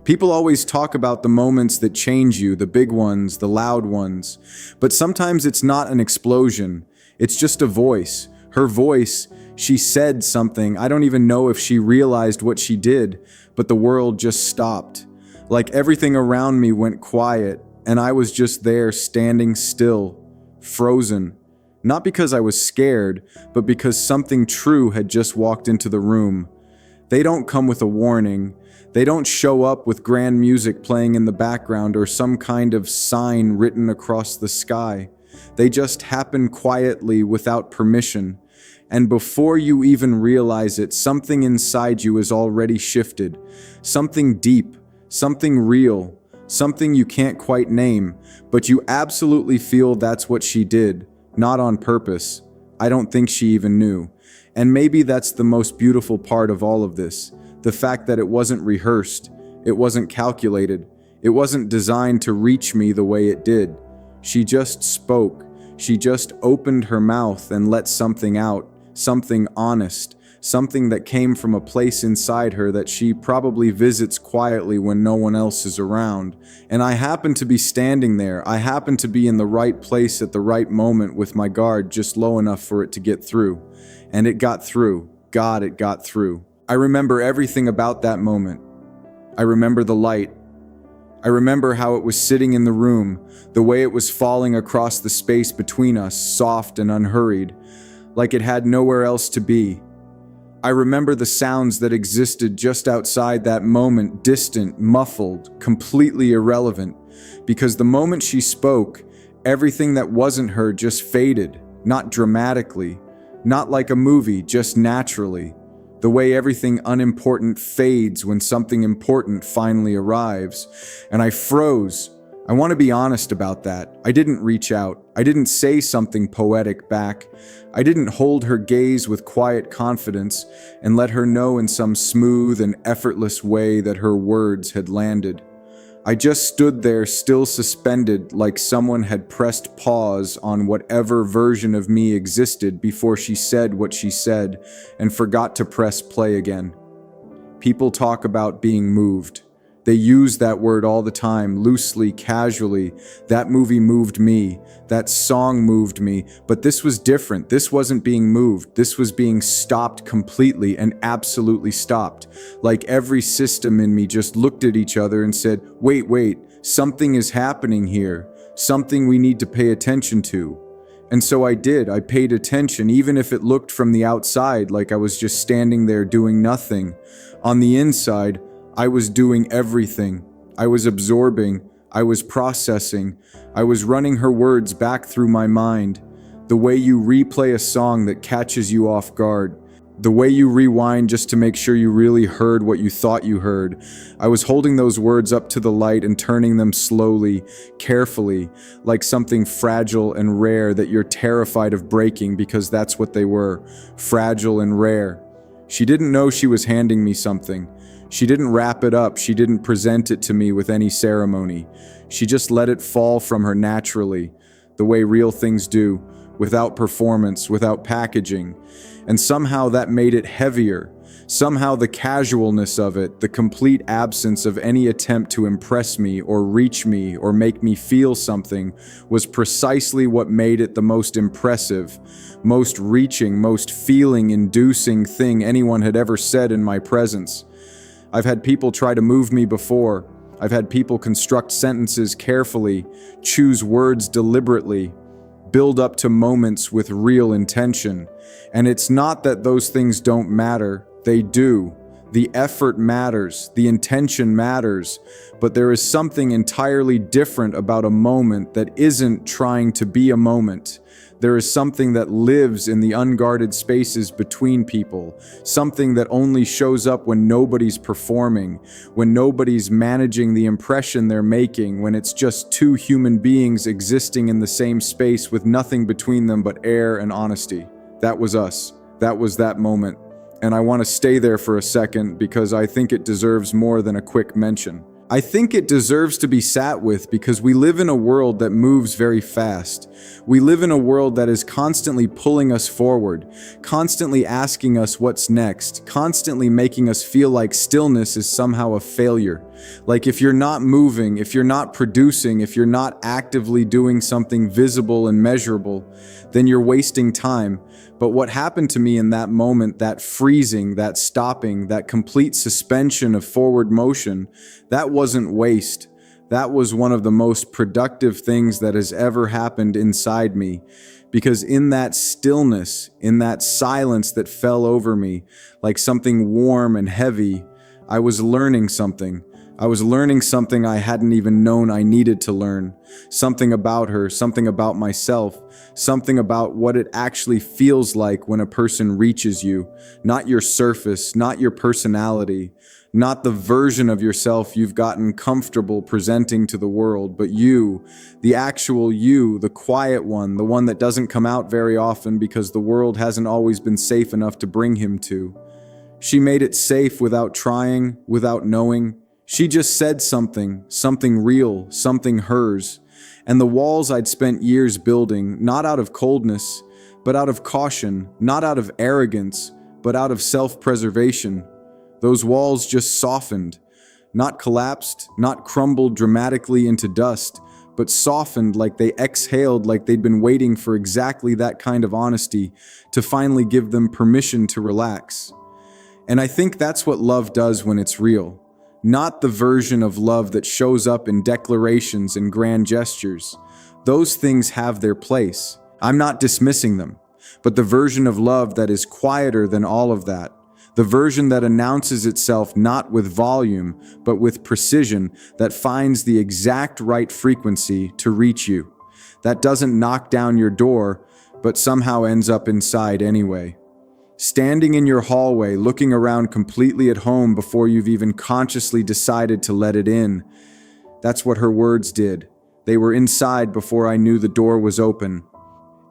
People always talk about the moments that change you, the big ones, the loud ones. But sometimes it's not an explosion. It's just a voice. Her voice, she said something. I don't even know if she realized what she did, but the world just stopped. Like everything around me went quiet, and I was just there standing still, frozen. Not because I was scared, but because something true had just walked into the room. They don't come with a warning. They don't show up with grand music playing in the background or some kind of sign written across the sky. They just happen quietly without permission. And before you even realize it, something inside you is already shifted. Something deep, something real, something you can't quite name, but you absolutely feel that's what she did, not on purpose. I don't think she even knew. And maybe that's the most beautiful part of all of this, the fact that it wasn't rehearsed, it wasn't calculated, it wasn't designed to reach me the way it did. She just spoke, she just opened her mouth and let something out, something honest, something that came from a place inside her that she probably visits quietly when no one else is around. And I happened to be standing there. I happened to be in the right place at the right moment with my guard just low enough for it to get through. And it got through. God, it got through. I remember everything about that moment. I remember the light. I remember how it was sitting in the room, the way it was falling across the space between us, soft and unhurried, like it had nowhere else to be. I remember the sounds that existed just outside that moment, distant, muffled, completely irrelevant, because the moment she spoke, everything that wasn't her just faded, not dramatically, not like a movie, just naturally, the way everything unimportant fades when something important finally arrives. And I froze. I want to be honest about that. I didn't reach out. I didn't say something poetic back. I didn't hold her gaze with quiet confidence and let her know in some smooth and effortless way that her words had landed. I just stood there still suspended, like someone had pressed pause on whatever version of me existed before she said what she said and forgot to press play again. People talk about being moved. They use that word all the time, loosely, casually. That movie moved me. That song moved me. But this was different. This wasn't being moved. This was being stopped completely and absolutely stopped. Like every system in me just looked at each other and said, wait, something is happening here. Something we need to pay attention to. And so I did. I paid attention, even if it looked from the outside like I was just standing there doing nothing. On the inside, I was doing everything. I was absorbing. I was processing. I was running her words back through my mind. The way you replay a song that catches you off guard. The way you rewind just to make sure you really heard what you thought you heard. I was holding those words up to the light and turning them slowly, carefully, like something fragile and rare that you're terrified of breaking because that's what they were, fragile and rare. She didn't know she was handing me something. She didn't wrap it up. She didn't present it to me with any ceremony. She just let it fall from her naturally, the way real things do, without performance, without packaging. And somehow that made it heavier. Somehow the casualness of it, the complete absence of any attempt to impress me or reach me or make me feel something, was precisely what made it the most impressive, most reaching, most feeling-inducing thing anyone had ever said in my presence. I've had people try to move me before. I've had people construct sentences carefully, choose words deliberately, build up to moments with real intention. And it's not that those things don't matter. They do. The effort matters. The intention matters. But there is something entirely different about a moment that isn't trying to be a moment. There is something that lives in the unguarded spaces between people, something that only shows up when nobody's performing, when nobody's managing the impression they're making, when it's just two human beings existing in the same space with nothing between them but air and honesty. That was us. That was that moment. And I want to stay there for a second because I think it deserves more than a quick mention. I think it deserves to be sat with because we live in a world that moves very fast. We live in a world that is constantly pulling us forward, constantly asking us what's next, constantly making us feel like stillness is somehow a failure. Like if you're not moving, if you're not producing, if you're not actively doing something visible and measurable, then you're wasting time. But what happened to me in that moment, that freezing, that stopping, that complete suspension of forward motion, that wasn't waste. That was one of the most productive things that has ever happened inside me. Because in that stillness, in that silence that fell over me, like something warm and heavy, I was learning something. I was learning something I hadn't even known I needed to learn. Something about her, something about myself, something about what it actually feels like when a person reaches you. Not your surface, not your personality, not the version of yourself you've gotten comfortable presenting to the world, but you, the actual you, the quiet one, the one that doesn't come out very often because the world hasn't always been safe enough to bring him to. She made it safe without trying, without knowing. She just said something real, something hers. And the walls I'd spent years building, not out of coldness, but out of caution, not out of arrogance, but out of self-preservation. Those walls just softened, not collapsed, not crumbled dramatically into dust, but softened like they exhaled, like they'd been waiting for exactly that kind of honesty to finally give them permission to relax. And I think that's what love does when it's real. Not the version of love that shows up in declarations and grand gestures. Those things have their place. I'm not dismissing them. But the version of love that is quieter than all of that, the version that announces itself not with volume, but with precision, that finds the exact right frequency to reach you, that doesn't knock down your door, but somehow ends up inside anyway. Standing in your hallway, looking around completely at home before you've even consciously decided to let it in. That's what her words did. They were inside before I knew the door was open.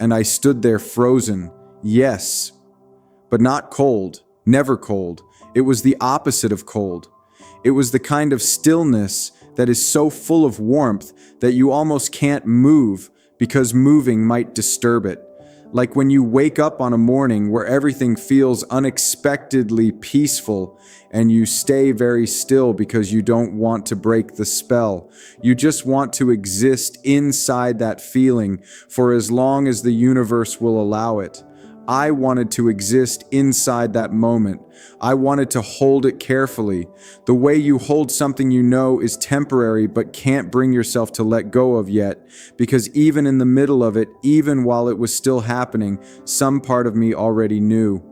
And I stood there frozen, yes, but not cold, never cold. It was the opposite of cold. It was the kind of stillness that is so full of warmth that you almost can't move because moving might disturb it. Like when you wake up on a morning where everything feels unexpectedly peaceful and you stay very still because you don't want to break the spell. You just want to exist inside that feeling for as long as the universe will allow it. I wanted to exist inside that moment. I wanted to hold it carefully. The way you hold something you know is temporary but can't bring yourself to let go of yet, because even in the middle of it, even while it was still happening, some part of me already knew.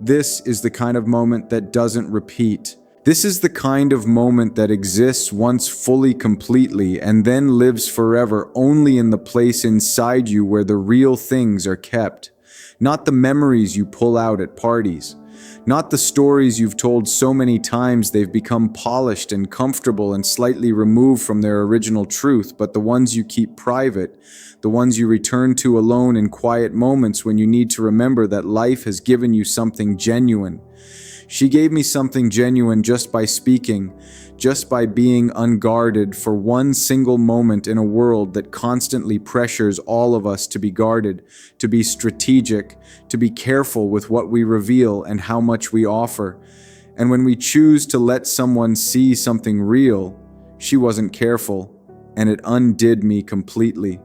This is the kind of moment that doesn't repeat. This is the kind of moment that exists once fully completely and then lives forever only in the place inside you where the real things are kept. Not the memories you pull out at parties. Not the stories you've told so many times they've become polished and comfortable and slightly removed from their original truth, but the ones you keep private, the ones you return to alone in quiet moments when you need to remember that life has given you something genuine. She gave me something genuine just by speaking, just by being unguarded for one single moment in a world that constantly pressures all of us to be guarded, to be strategic, to be careful with what we reveal and how much we offer. And when we choose to let someone see something real, she wasn't careful, and it undid me completely.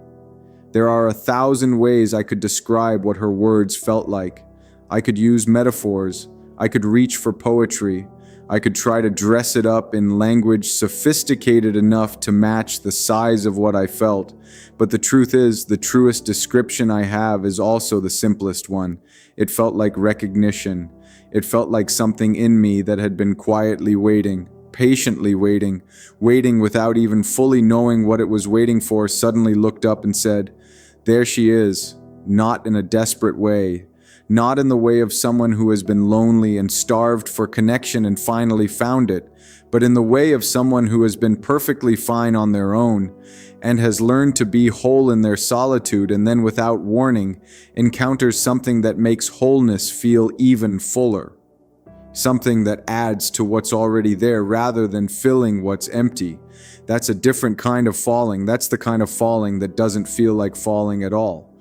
There are 1,000 ways I could describe what her words felt like. I could use metaphors. I could reach for poetry. I could try to dress it up in language sophisticated enough to match the size of what I felt. But the truth is, the truest description I have is also the simplest one. It felt like recognition. It felt like something in me that had been quietly waiting, patiently waiting, waiting without even fully knowing what it was waiting for, suddenly looked up and said, "There she is," not in a desperate way. Not in the way of someone who has been lonely and starved for connection and finally found it, but in the way of someone who has been perfectly fine on their own and has learned to be whole in their solitude and then without warning encounters something that makes wholeness feel even fuller. something that adds to what's already there rather than filling what's empty. That's a different kind of falling. That's the kind of falling that doesn't feel like falling at all.